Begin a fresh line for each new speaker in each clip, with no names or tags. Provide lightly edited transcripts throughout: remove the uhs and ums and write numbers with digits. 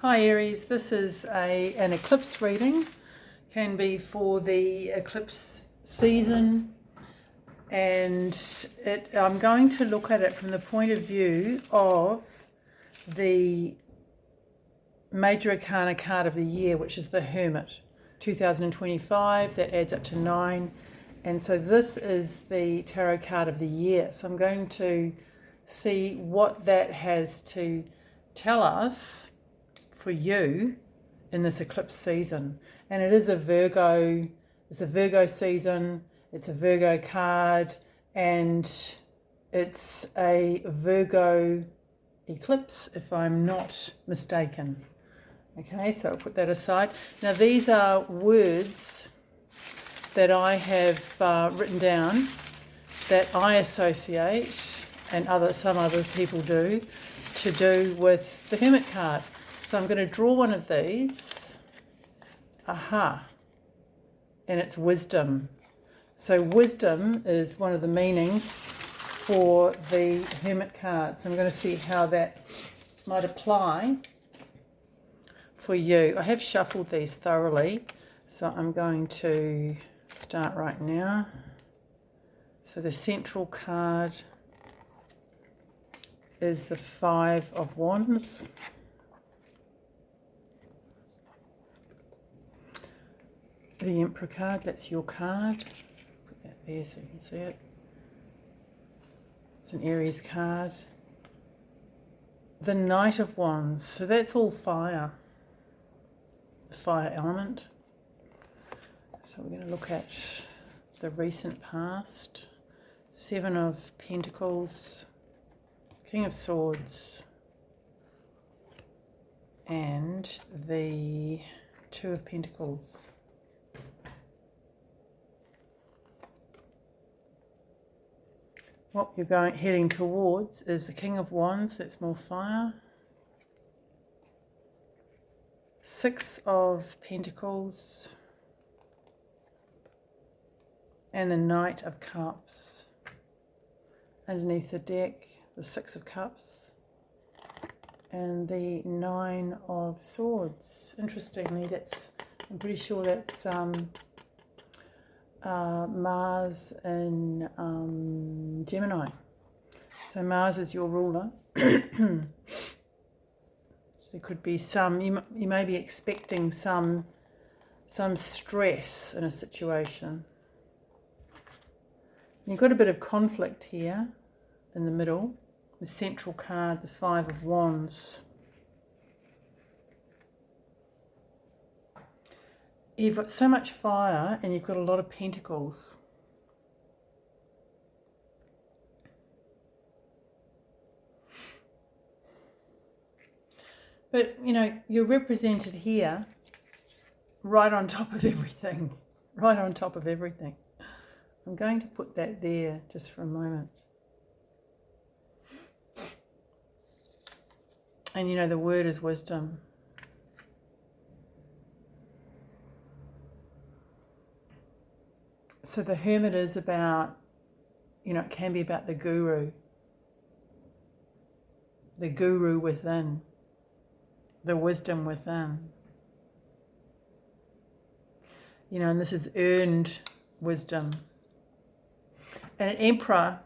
Hi Aries, this is an eclipse reading, can be for the eclipse season, and I'm going to look at it from the point of view of the major arcana card of the year, which is the Hermit, 2025, that adds up to 9, and so this is the tarot card of the year. So I'm going to see what that has to tell us for you in this eclipse season. And it is a Virgo season, it's a Virgo card, and it's a Virgo eclipse if I'm not mistaken. Okay, so I'll put that aside. Now these are words that I have written down that I associate, and some other people do, to do with the Hermit card. So I'm going to draw one of these, and it's wisdom. So wisdom is one of the meanings for the Hermit card. So I'm going to see how that might apply for you. I have shuffled these thoroughly, so I'm going to start right now. So the central card is the Five of Wands. The Emperor card, that's your card. Put that there so you can see it. It's an Aries card. The Knight of Wands, so that's all fire. The fire element. So we're going to look at the recent past. Seven of Pentacles, King of Swords, and the Two of Pentacles. What you're heading towards is the King of Wands, that's more fire. Six of Pentacles. And the Knight of Cups. Underneath the deck, the Six of Cups. And the Nine of Swords. Interestingly, I'm pretty sure that's Mars in Gemini. So Mars is your ruler. So there could be you may be expecting some stress in a situation. You've got a bit of conflict here in the middle. The central card, the Five of Wands. You've got so much fire and you've got a lot of pentacles. But, you're represented here right on top of everything. Right on top of everything. I'm going to put that there just for a moment. And the word is wisdom. So the Hermit is about, it can be about the guru within, the wisdom within. And this is earned wisdom. And an emperor,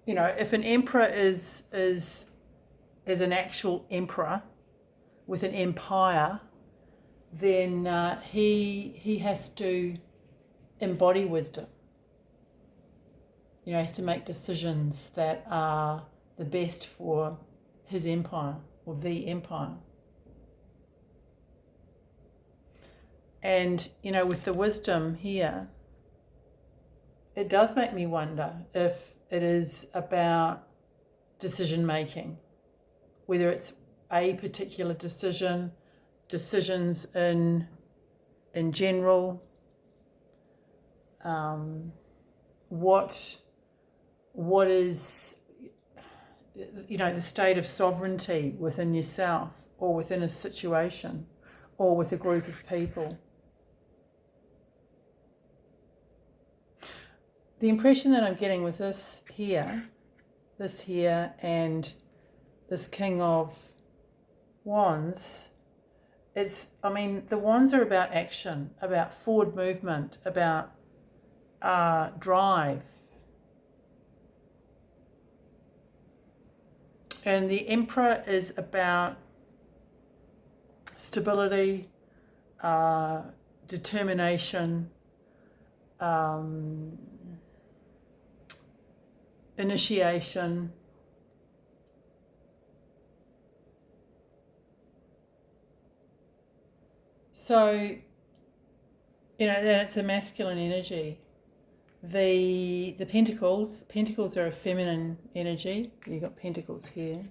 if an emperor is an actual emperor with an empire, then he has to embody wisdom. He has to make decisions that are the best for his empire or the empire. And, with the wisdom here, it does make me wonder if it is about decision making, whether it's a particular decisions in general, what is the state of sovereignty within yourself or within a situation or with a group of people. The impression that I'm getting with this here and this King of Wands, the wands are about action, about forward movement, about drive. And the Emperor is about stability, determination, initiation. So, then it's a masculine energy. The pentacles are a feminine energy. You've got pentacles here.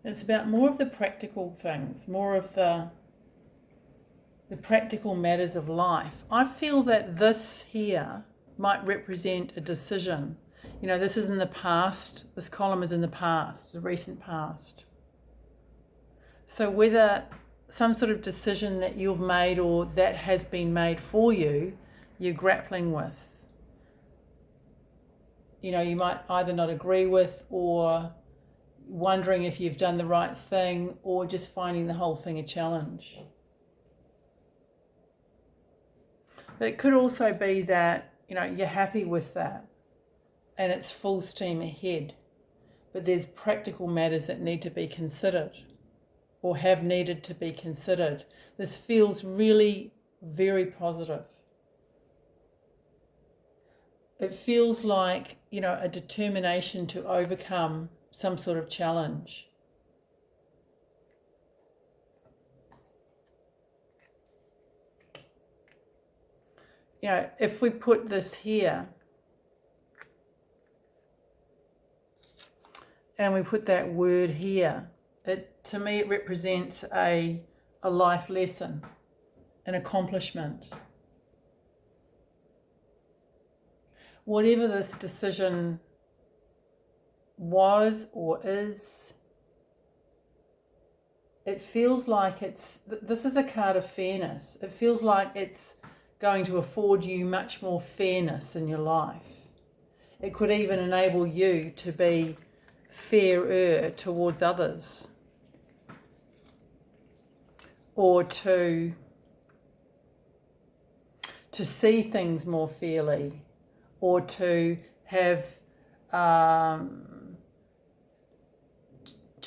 It's about more of the practical things, more of the practical matters of life. I feel that this here might represent a decision. This is in the past. This column is in the past, the recent past. So whether some sort of decision that you've made or that has been made for you, you're grappling with. You might either not agree with, or wondering if you've done the right thing, or just finding the whole thing a challenge. But it could also be that, you're happy with that and it's full steam ahead, but there's practical matters that need to be considered or have needed to be considered. This feels really very positive. It feels like, a determination to overcome some sort of challenge. If we put this here and we put that word here, to me it represents a life lesson, an accomplishment. Whatever this decision was or is, it feels like this is a card of fairness. It feels like it's going to afford you much more fairness in your life. It could even enable you to be fairer towards others, or to see things more fairly, or to have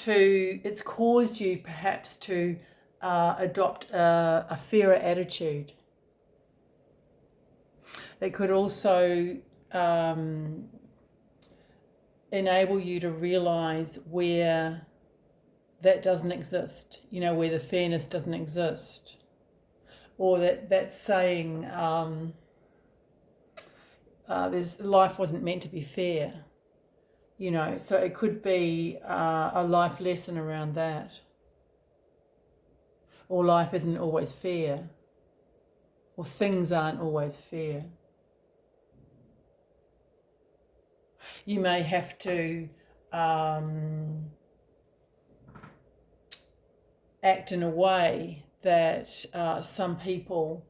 it's caused you perhaps to adopt a fairer attitude. It could also enable you to realise where that doesn't exist, where the fairness doesn't exist, or that saying life wasn't meant to be fair, so it could be a life lesson around that, or life isn't always fair, or things aren't always fair. You may have to act in a way that some people,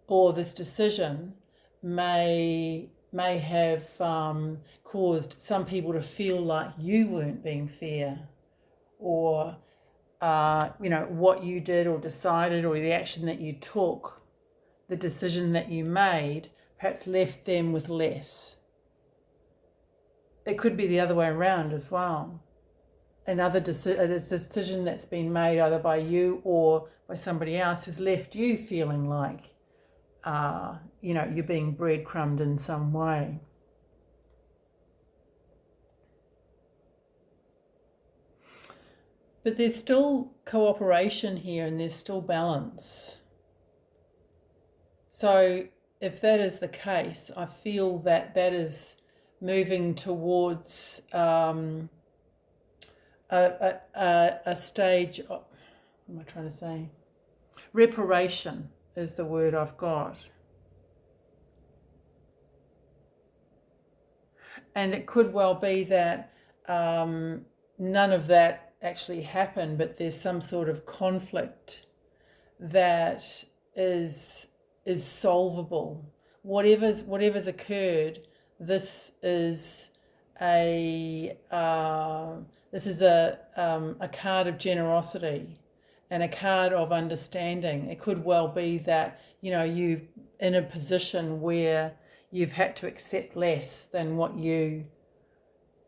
or this decision may have caused some people to feel like you weren't being fair, or what you did or decided, or the action that you took, the decision that you made, perhaps left them with less. It could be the other way around as well. A decision that's been made either by you or by somebody else has left you feeling like you're being breadcrumbed in some way. But there's still cooperation here, and there's still balance. So if that is the case, I feel that is moving towards a stage of, what am I trying to say? Reparation is the word I've got. And it could well be that none of that actually happened, but there's some sort of conflict that is solvable. Whatever's occurred, this is a This is a card of generosity and a card of understanding. It could well be that, you know, you're in a position where you've had to accept less than what you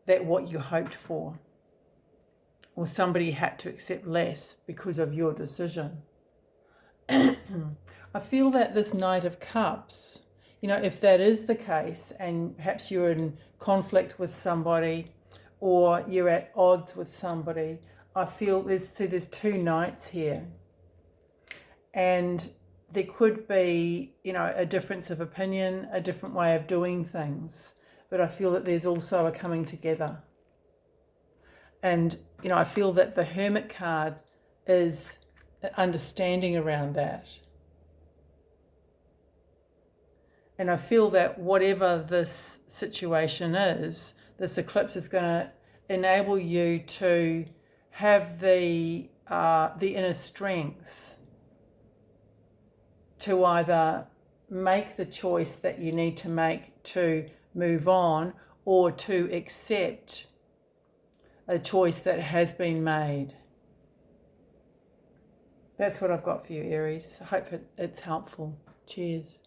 hoped for, or somebody had to accept less because of your decision. I feel that this Knight of Cups, you know, if that is the case, and perhaps you're in conflict with somebody or you're at odds with somebody, I feel there's two knights here. And there could be, you know, a difference of opinion, a different way of doing things. But I feel that there's also a coming together. And, you know, I feel that the Hermit card is understanding around that. And I feel that whatever this situation is, this eclipse is going to enable you to have the inner strength to either make the choice that you need to make to move on, or to accept a choice that has been made. That's what I've got for you, Aries. I hope it's helpful. Cheers.